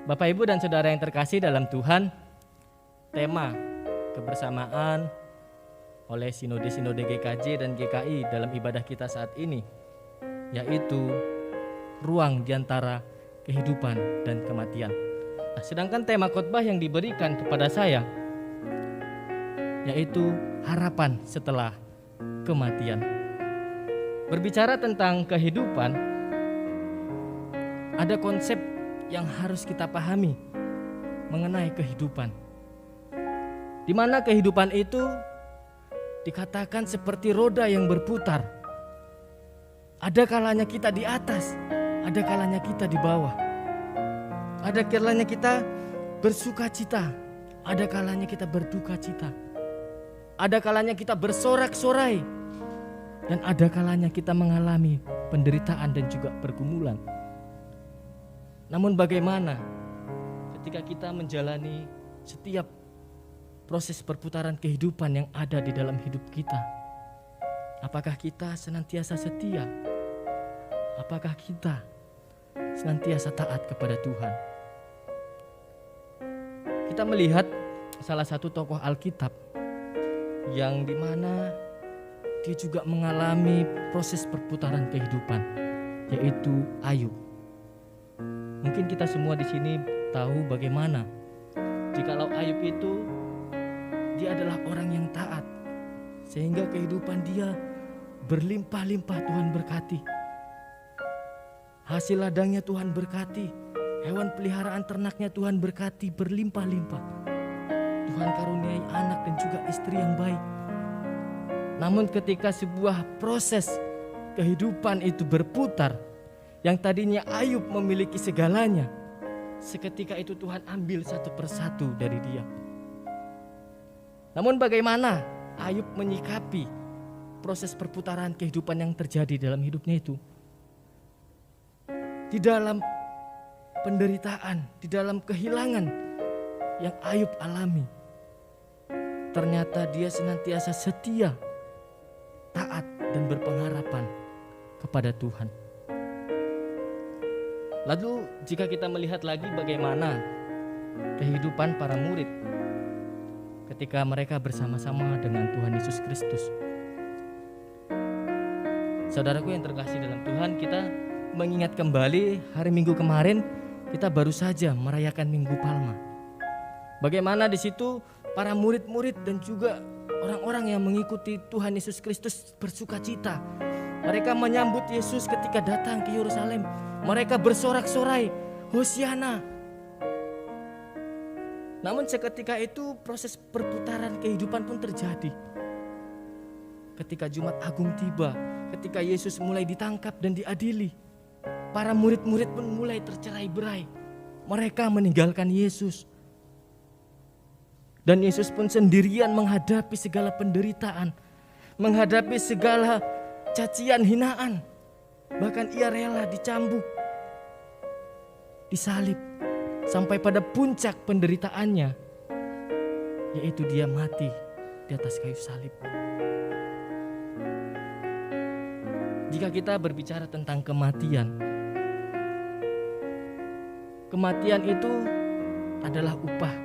Bapak, Ibu, dan Saudara yang terkasih dalam Tuhan, tema kebersamaan oleh Sinode GKJ dan GKI dalam ibadah kita saat ini, yaitu ruang di antara kehidupan dan kematian. Nah, sedangkan tema khotbah yang diberikan kepada saya yaitu harapan setelah kematian. Berbicara tentang kehidupan, ada konsep yang harus kita pahami mengenai kehidupan, di mana kehidupan itu dikatakan seperti roda yang berputar. Ada kalanya kita di atas, ada kalanya kita di bawah. Ada kalanya kita bersuka cita, ada kalanya kita berduka cita. Ada kalanya kita bersorak-sorai, dan ada kalanya kita mengalami penderitaan dan juga pergumulan. Namun bagaimana ketika kita menjalani setiap proses perputaran kehidupan yang ada di dalam hidup kita? Apakah kita senantiasa setia? Apakah kita senantiasa taat kepada Tuhan? Kita melihat salah satu tokoh Alkitab yang dimana dia juga mengalami proses perputaran kehidupan, yaitu Ayub. Mungkin kita semua di sini tahu bagaimana jikalau Ayub itu dia adalah orang yang taat, sehingga kehidupan dia berlimpah-limpah. Tuhan berkati, hasil ladangnya Tuhan berkati, hewan peliharaan ternaknya Tuhan berkati berlimpah-limpah. Tuhan karuniai anak dan juga istri yang baik. Namun ketika sebuah proses kehidupan itu berputar, yang tadinya Ayub memiliki segalanya, seketika itu Tuhan ambil satu persatu dari dia. Namun bagaimana Ayub menyikapi proses perputaran kehidupan yang terjadi dalam hidupnya itu? Di dalam penderitaan, di dalam kehilangan yang Ayub alami, ternyata dia senantiasa setia, taat, dan berpengharapan kepada Tuhan. Lalu jika kita melihat lagi bagaimana kehidupan para murid ketika mereka bersama-sama dengan Tuhan Yesus Kristus. Saudaraku yang terkasih dalam Tuhan, kita mengingat kembali hari Minggu kemarin kita baru saja merayakan Minggu Palma. Bagaimana di situ para murid-murid dan juga orang-orang yang mengikuti Tuhan Yesus Kristus bersuka cita. Mereka menyambut Yesus ketika datang ke Yerusalem. Mereka bersorak-sorai, Hosiana. Namun seketika itu proses perputaran kehidupan pun terjadi. Ketika Jumat Agung tiba, ketika Yesus mulai ditangkap dan diadili, para murid-murid pun mulai tercerai-berai. Mereka meninggalkan Yesus. Dan Yesus pun sendirian menghadapi segala penderitaan, menghadapi segala cacian, hinaan. Bahkan ia rela dicambuk, disalib, sampai pada puncak penderitaannya, yaitu dia mati di atas kayu salib. Jika kita berbicara tentang kematian, kematian itu adalah upah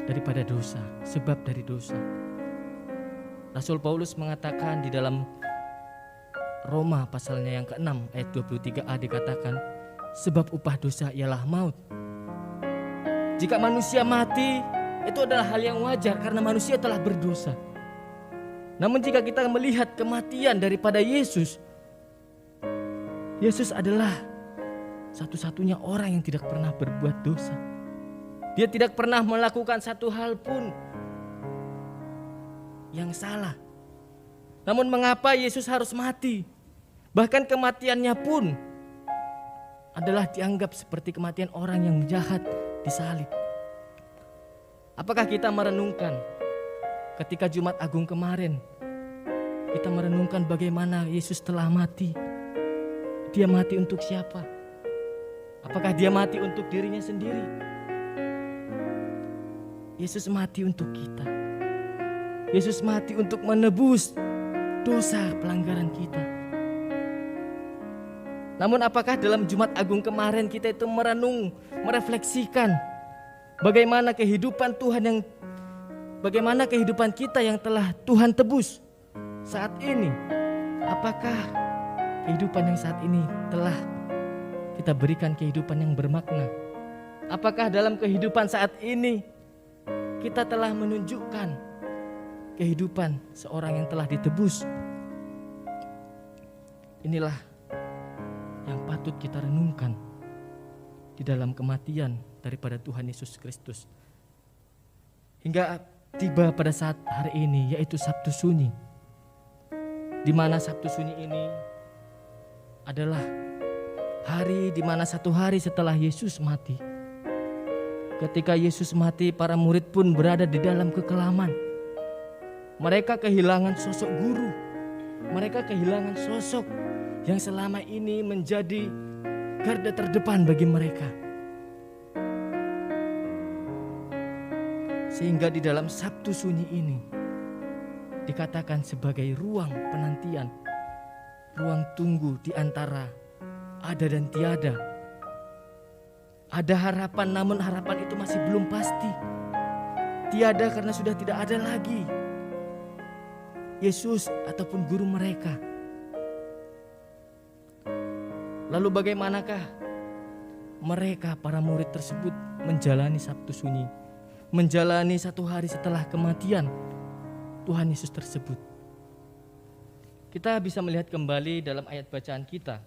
daripada dosa, sebab dari dosa. Rasul Paulus mengatakan di dalam Roma pasalnya yang ke-6 ayat 23a dikatakan, sebab upah dosa ialah maut. Jika manusia mati, itu adalah hal yang wajar karena manusia telah berdosa. Namun jika kita melihat kematian daripada Yesus, Yesus adalah satu-satunya orang yang tidak pernah berbuat dosa. Dia tidak pernah melakukan satu hal pun yang salah. Namun mengapa Yesus harus mati? Bahkan kematiannya pun adalah dianggap seperti kematian orang yang jahat disalib. Apakah kita merenungkan ketika Jumat Agung kemarin, kita merenungkan bagaimana Yesus telah mati? Dia mati untuk siapa? Apakah dia mati untuk dirinya sendiri? Yesus mati untuk kita. Yesus mati untuk menebus dosa pelanggaran kita. Namun apakah dalam Jumat Agung kemarin kita itu merenung, merefleksikan bagaimana kehidupan bagaimana kehidupan kita yang telah Tuhan tebus saat ini? Apakah kehidupan yang saat ini telah kita berikan kehidupan yang bermakna? Apakah dalam kehidupan saat ini kita telah menunjukkan kehidupan seorang yang telah ditebus? Inilah yang patut kita renungkan di dalam kematian daripada Tuhan Yesus Kristus. Hingga tiba pada saat hari ini, yaitu Sabtu Sunyi, di mana Sabtu Sunyi ini adalah hari di mana satu hari setelah Yesus mati. Ketika Yesus mati, para murid pun berada di dalam kekelaman. Mereka kehilangan sosok guru. Mereka kehilangan sosok yang selama ini menjadi garda terdepan bagi mereka. Sehingga di dalam Sabtu Sunyi ini dikatakan sebagai ruang penantian, ruang tunggu di antara ada dan tiada. Ada harapan, namun harapan itu masih belum pasti. Tiada karena sudah tidak ada lagi Yesus ataupun guru mereka. Lalu bagaimanakah mereka, para murid tersebut, menjalani Sabtu Sunyi, menjalani satu hari setelah kematian Tuhan Yesus tersebut? Kita bisa melihat kembali dalam ayat bacaan kita.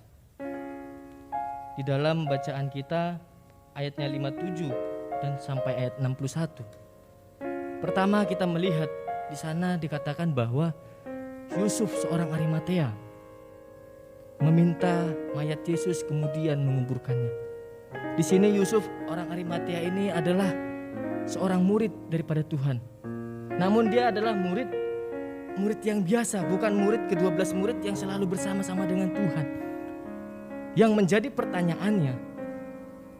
Di dalam bacaan kita ayatnya 57 dan sampai ayat 61. Pertama kita melihat di sana dikatakan bahwa Yusuf seorang Arimatea meminta mayat Yesus kemudian menguburkannya. Di sini Yusuf orang Arimatea ini adalah seorang murid daripada Tuhan. Namun dia adalah murid yang biasa, bukan murid ke-12 murid yang selalu bersama-sama dengan Tuhan. Yang menjadi pertanyaannya,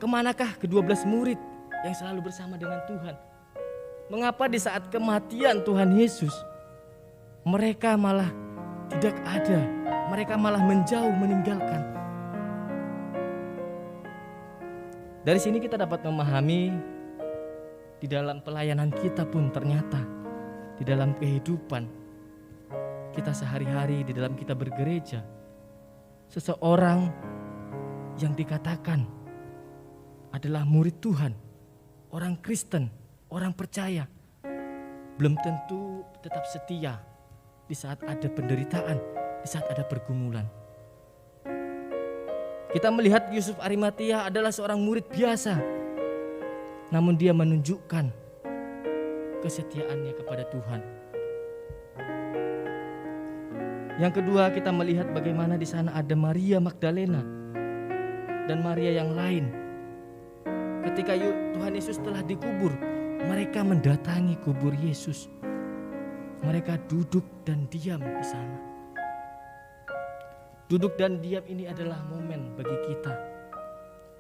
kemanakah ke-12 murid yang selalu bersama dengan Tuhan? Mengapa di saat kematian Tuhan Yesus mereka malah tidak ada? Mereka malah menjauh, meninggalkan. Dari sini kita dapat memahami di dalam pelayanan kita pun ternyata di dalam kehidupan kita sehari-hari, di dalam kita bergereja, seseorang yang dikatakan adalah murid Tuhan, orang Kristen, orang percaya, belum tentu tetap setia di saat ada penderitaan, di saat ada pergumulan. Kita melihat Yusuf Arimatea adalah seorang murid biasa, namun dia menunjukkan kesetiaannya kepada Tuhan. Yang kedua, kita melihat bagaimana di sana ada Maria Magdalena dan Maria yang lain. Ketika Tuhan Yesus telah dikubur, mereka mendatangi kubur Yesus. Mereka duduk dan diam di sana. Duduk dan diam ini adalah momen bagi kita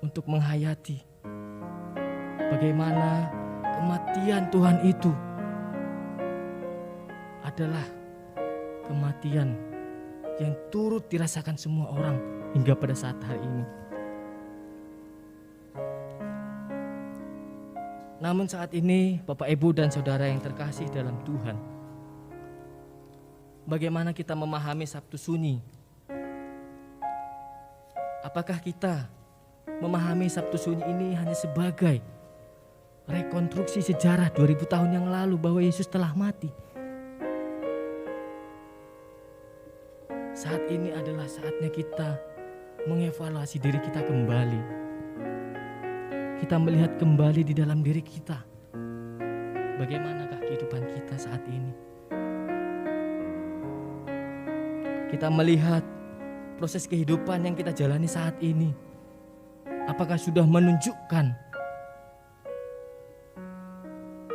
untuk menghayati bagaimana kematian Tuhan itu adalah kematian yang turut dirasakan semua orang hingga pada saat hari ini. Namun saat ini Bapak Ibu dan Saudara yang terkasih dalam Tuhan, bagaimana kita memahami Sabtu Sunyi? Apakah kita memahami Sabtu Sunyi ini hanya sebagai rekonstruksi sejarah 2000 tahun yang lalu bahwa Yesus telah mati? Saat ini adalah saatnya kita mengevaluasi diri kita kembali. Kita melihat kembali di dalam diri kita. Bagaimanakah kehidupan kita saat ini? Kita melihat proses kehidupan yang kita jalani saat ini. Apakah sudah menunjukkan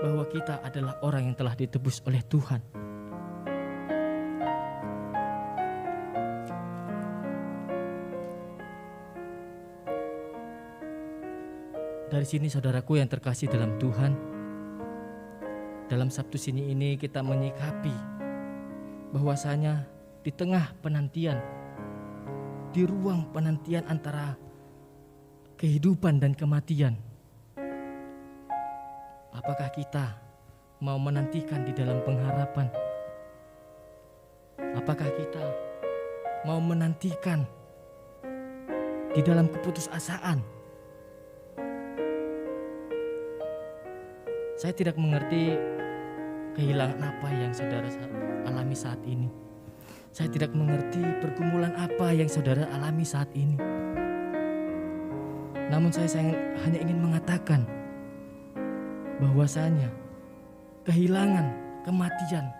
bahwa kita adalah orang yang telah ditebus oleh Tuhan? Dari sini saudaraku yang terkasih dalam Tuhan, dalam Sabtu Sunyi ini kita menyikapi bahwasanya di tengah penantian, di ruang penantian antara kehidupan dan kematian. Apakah kita mau menantikan di dalam pengharapan? Apakah kita mau menantikan di dalam keputusasaan? Saya tidak mengerti kehilangan apa yang saudara alami saat ini. Saya tidak mengerti pergumulan apa yang saudara alami saat ini. Namun saya hanya ingin mengatakan bahwasanya kehilangan, kematian,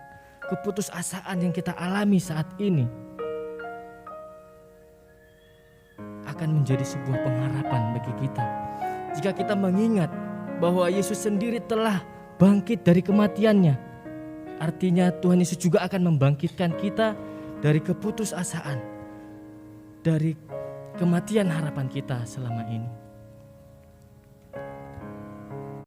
keputusasaan yang kita alami saat ini akan menjadi sebuah pengharapan bagi kita. Jika kita mengingat bahwa Yesus sendiri telah bangkit dari kematiannya, artinya Tuhan Yesus juga akan membangkitkan kita dari keputusasaan, dari kematian harapan kita selama ini.